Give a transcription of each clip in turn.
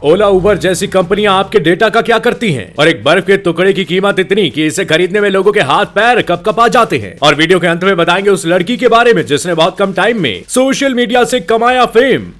ओला उबर जैसी कंपनियां आपके डेटा का क्या करती हैं? और एक बर्फ के टुकड़े की कीमत इतनी कि इसे खरीदने में लोगों के हाथ पैर कपकपा जाते हैं। और वीडियो के अंत में बताएंगे उस लड़की के बारे में जिसने बहुत कम टाइम में सोशल मीडिया से कमाया fame.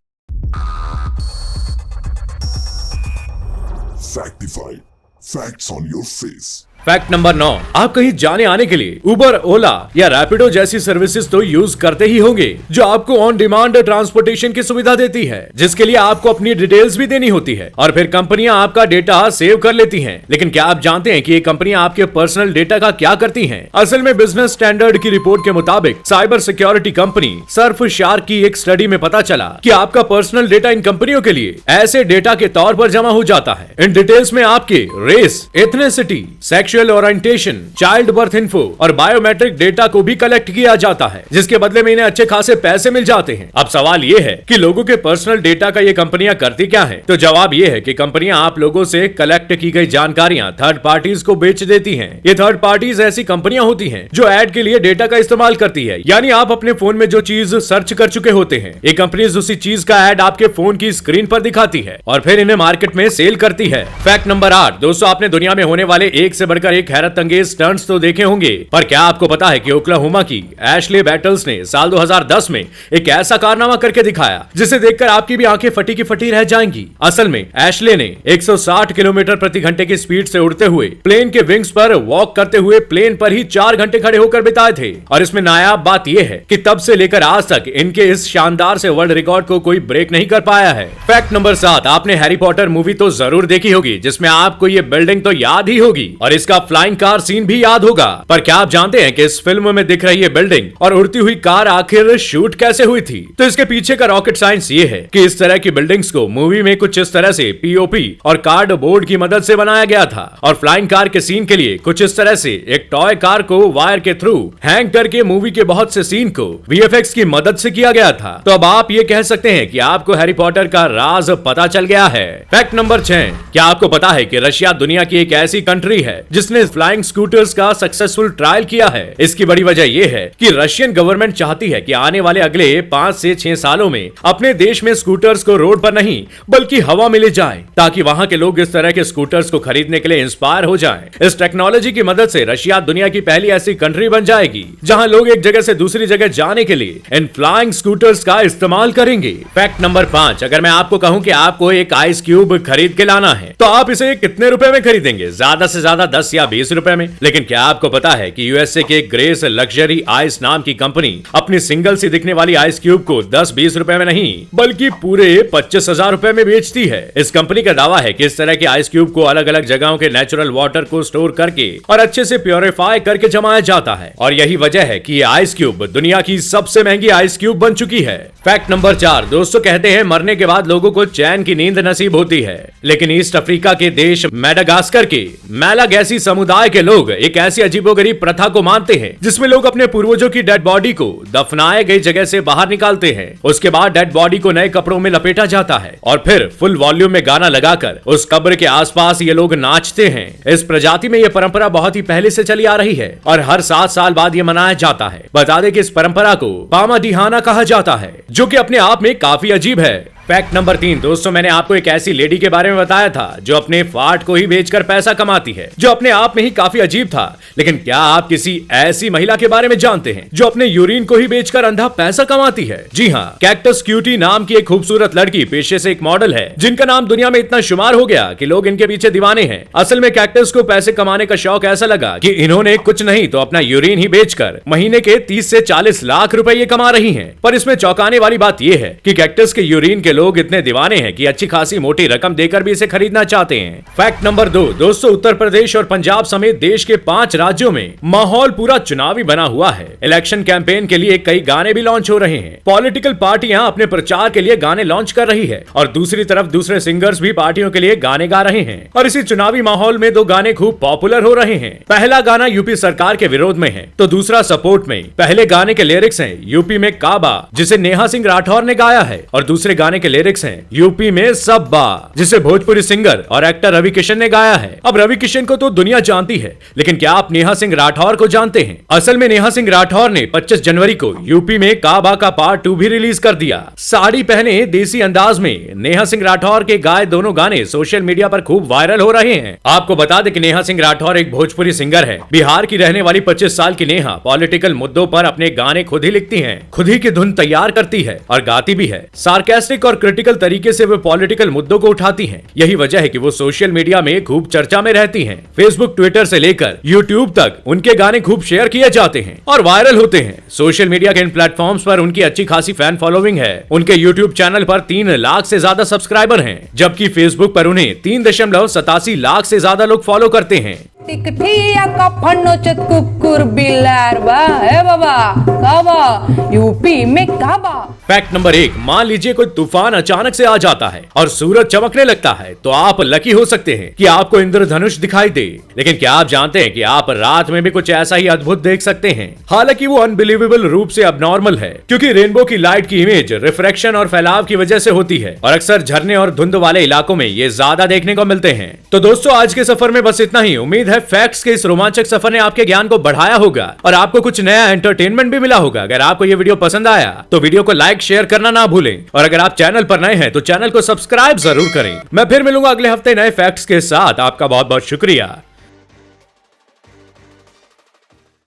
Factified. Facts on your face. Fact number 9, आप कहीं जाने आने के लिए उबर, ओला या रैपिडो जैसी सर्विसेज तो यूज करते ही होंगे जो आपको ऑन डिमांड ट्रांसपोर्टेशन की सुविधा देती है, जिसके लिए आपको अपनी डिटेल्स भी देनी होती है और फिर कंपनियां आपका डेटा सेव कर लेती हैं। लेकिन क्या आप जानते हैं कि ये कंपनियां आपके पर्सनल डेटा का क्या करती हैं? असल में बिजनेस स्टैंडर्ड की रिपोर्ट के मुताबिक साइबर सिक्योरिटी कंपनी सर्फशार्क की एक स्टडी में पता चला कि आपका पर्सनल डेटा इन कंपनियों के लिए ऐसे डेटा के तौर पर जमा हो जाता है। इन डिटेल्स में आपके race, ethnicity, sexual orientation, child birth info और बायोमेट्रिक डेटा को भी कलेक्ट किया जाता है, जिसके बदले में इन्हें अच्छे खासे पैसे मिल जाते हैं। अब सवाल ये है कि लोगों के पर्सनल डेटा का ये कंपनियां करती क्या है? तो जवाब ये है कि कंपनियां आप लोगों से कलेक्ट की गई जानकारियां थर्ड पार्टीज को बेच देती हैं। ये थर्ड पार्टीज ऐसी कंपनियां होती हैं जो ऐड के लिए डेटा का इस्तेमाल करती है, यानी आप अपने फोन में जो चीज सर्च कर चुके होते हैं, ये कंपनीज उसी चीज का ऐड आपके फोन की स्क्रीन पर दिखाती है और फिर इन्हें मार्केट में सेल करती है। फैक्ट नंबर 8, दोस्तों आपने दुनिया में होने वाले एक से बढ़कर एक हैरत अंगेज स्टंट्स तो देखे होंगे, पर क्या आपको पता है कि ओक्लाहोमा की एशले बैटल्स ने साल 2010 में एक ऐसा कारनामा करके दिखाया जिसे देखकर आपकी भी आंखें फटी की फटी रह जाएंगी। असल में एशले ने 160 किलोमीटर प्रति घंटे की स्पीड से उड़ते हुए प्लेन के विंग्स पर वॉक करते हुए प्लेन पर ही 4 घंटे खड़े होकर बिताए थे। और इसमें नायाब बात यह है कि तब से लेकर आज तक इनके इस शानदार से वर्ल्ड रिकॉर्ड को कोई ब्रेक नहीं कर पाया है। फैक्ट नंबर 7, आपने हैरी पॉटर मूवी तो जरूर देखी होगी जिसमें आपको ये बिल्डिंग तो याद ही होगी और इसका फ्लाइंग कार सीन भी याद होगा, पर क्या आप जानते हैं कि इस फिल्म में दिख रही है बिल्डिंग और उड़ती हुई कार आखिर शूट कैसे हुई थी? तो इसके पीछे का रॉकेट साइंस ये है कि इस तरह की बिल्डिंग्स को मूवी में कुछ इस तरह से पीओपी और कार्डबोर्ड की मदद से बनाया गया था और फ्लाइंग कार के सीन के लिए कुछ इस तरह से एक टॉय कार को वायर के थ्रू हैंग करके मूवी के बहुत से सीन को वीएफएक्स की मदद से किया गया था। तो अब आप ये कह सकते हैं कि आपको हैरी पॉटर का राज पता चल गया है। फैक्ट नंबर 6, क्या आपको पता है कि रशिया दुनिया की एक ऐसी कंट्री है जिसने फ्लाइंग स्कूटर्स का सक्सेसफुल ट्रायल किया है? इसकी बड़ी वजह यह है कि रशियन गवर्नमेंट चाहती है कि आने वाले अगले 5 से 6 सालों में अपने देश में स्कूटर्स को रोड पर नहीं बल्कि हवा में ले जाए, ताकि वहां के लोग इस तरह के स्कूटर्स को खरीदने के लिए इंस्पायर हो जाएं। इस टेक्नोलॉजी की मदद से रशिया दुनिया की पहली ऐसी कंट्री बन जाएगी जहां लोग एक जगह से दूसरी जगह जाने के लिए इन फ्लाइंग स्कूटर्स का इस्तेमाल करेंगे। फैक्ट नंबर 5, अगर मैं आपको कहूं कि आपको एक आइस क्यूब खरीद के लाना है तो आप इसे कितने रुपए में खरीदेंगे? ज्यादा से ज्यादा 10 या 20 रुपए में। लेकिन क्या आपको पता है कि यूएसए के ग्रेस लग्जरी आइस नाम की कंपनी अपनी सिंगल सी दिखने वाली आइस क्यूब को 10-20 रुपए में नहीं बल्कि पूरे 25,000 रुपए में बेचती है। इस कंपनी का दावा है कि इस तरह के आइस क्यूब को अलग अलग जगहों के नेचुरल वाटर को स्टोर करके और अच्छे से प्योरीफाई करके जमाया जाता है और यही वजह है कि ये आइस क्यूब दुनिया की सबसे महंगी आइस क्यूब बन चुकी है। फैक्ट नंबर 4, दोस्तों कहते हैं मरने के बाद लोगों को चैन की नींद नसीब होती है, लेकिन ईस्ट अफ्रीका के देश मेडागास्कर के मैलागैसी समुदाय के लोग एक ऐसी अजीबोगरीब प्रथा को मानते हैं जिसमें लोग अपने पूर्वजों की डेड बॉडी को दफनाए गई जगह से बाहर निकालते हैं। उसके बाद डेड बॉडी को नए कपड़ों में लपेटा जाता है और फिर फुल वॉल्यूम में गाना लगाकर उस कब्र के आसपास ये लोग नाचते हैं। इस प्रजाति में यह परंपरा बहुत ही पहले से चली आ रही है और हर 7 साल बाद ये मनाया जाता है। बता दें कि इस परंपरा को पामाडिहाना कहा जाता है जो कि अपने आप में काफी अजीब है। फैक्ट नंबर 3, दोस्तों मैंने आपको एक ऐसी लेडी के बारे में बताया था जो अपने फाट को ही बेचकर पैसा कमाती है, जो अपने आप में ही काफी अजीब था। लेकिन क्या आप किसी ऐसी महिला के बारे में जानते हैं जो अपने यूरिन को ही बेचकर अंधा पैसा कमाती है? जी हाँ, कैक्टस क्यूटी नाम की एक खूबसूरत लड़की पेशे से एक मॉडल है जिनका नाम दुनिया में इतना शुमार हो गया कि लोग इनके पीछे दीवाने हैं। असल में कैक्टस को पैसे कमाने का शौक ऐसा लगा कि इन्होंने कुछ नहीं तो अपना यूरिन ही बेचकर महीने के 30 से 40 लाख रुपए ये कमा रही है। पर इसमें चौंकाने वाली बात यह है कि कैक्टस के यूरिन के लोग इतने दीवाने हैं कि अच्छी खासी मोटी रकम देकर भी इसे खरीदना चाहते हैं। फैक्ट नंबर 2, दोस्तों उत्तर प्रदेश और पंजाब समेत देश के 5 राज्यों में माहौल पूरा चुनावी बना हुआ है। इलेक्शन कैंपेन के लिए कई गाने भी लॉन्च हो रहे हैं। पॉलिटिकल पार्टियां अपने प्रचार के लिए गाने लॉन्च कर रही है और दूसरी तरफ दूसरे सिंगर्स भी पार्टियों के लिए गाने गा रहे हैं और इसी चुनावी माहौल में 2 गाने खूब पॉपुलर हो रहे हैं। पहला गाना यूपी सरकार के विरोध में है तो दूसरा सपोर्ट में। पहले गाने के लिरिक्स हैं यूपी में काबा जिसे नेहा सिंह राठौर ने गाया है और दूसरे गाने के के लिरिक्स हैं यूपी में सब बा, जिसे भोजपुरी सिंगर और एक्टर रवि किशन ने गाया है। अब रवि किशन को तो दुनिया जानती है, लेकिन क्या आप नेहा सिंह राठौर को जानते हैं? असल में नेहा सिंह राठौर ने 25 जनवरी को यूपी में काबा का पार्ट 2 भी रिलीज कर दिया। साड़ी पहने देसी अंदाज में नेहा सिंह राठौर के गाए दोनों गाने सोशल मीडिया पर खूब वायरल हो रहे हैं। आपको बता दें कि नेहा सिंह राठौर एक भोजपुरी सिंगर है। बिहार की रहने वाली 25 साल की नेहा पॉलिटिकल मुद्दों पर अपने गाने खुद ही लिखती हैं, खुद ही की धुन तैयार करती है और गाती भी है। सार्केस्टिक और क्रिटिकल तरीके से वे पॉलिटिकल मुद्दों को उठाती हैं। यही वजह है कि वो सोशल मीडिया में खूब चर्चा में रहती हैं। फेसबुक, ट्विटर से लेकर यूट्यूब तक उनके गाने खूब शेयर किए जाते हैं और वायरल होते हैं। सोशल मीडिया के इन प्लेटफॉर्म्स पर उनकी अच्छी खासी फैन फॉलोइंग है। उनके यूट्यूब चैनल पर 3 लाख से ज्यादा सब्सक्राइबर हैं, जबकि फेसबुक पर उन्हें 3.87 लाख से ज्यादा लोग फॉलो करते हैं। टिकटिया का फन्नोचत कुकुर बिलार बा है बाबा काबा यूपी में काबा। फैक्ट नंबर 1, मान लीजिए कोई तूफान अचानक से आ जाता है और सूरज चमकने लगता है, तो आप लकी हो सकते हैं कि आपको इंद्रधनुष दिखाई दे। लेकिन क्या आप जानते हैं कि आप रात में भी कुछ ऐसा ही अद्भुत देख सकते हैं? हालांकि वो अनबिलीवेबल रूप से अबनॉर्मल है, क्योंकि रेनबो की लाइट की इमेज रिफ्रैक्शन और फैलाव की वजह से होती है और अक्सर झरने और धुंध वाले इलाकों में ये ज्यादा देखने को मिलते हैं। तो दोस्तों, आज के सफर में बस इतना ही। उम्मीद है फैक्ट्स के इस रोमांचक सफर ने आपके ज्ञान को बढ़ाया होगा और आपको कुछ नया एंटरटेनमेंट भी मिला होगा। अगर आपको ये वीडियो पसंद आया तो वीडियो को लाइक शेयर करना ना भूलें और अगर आप चैनल पर नए हैं तो चैनल को सब्सक्राइब जरूर करें। मैं फिर मिलूंगा अगले हफ्ते नए फैक्ट्स के साथ। आपका बहुत बहुत शुक्रिया।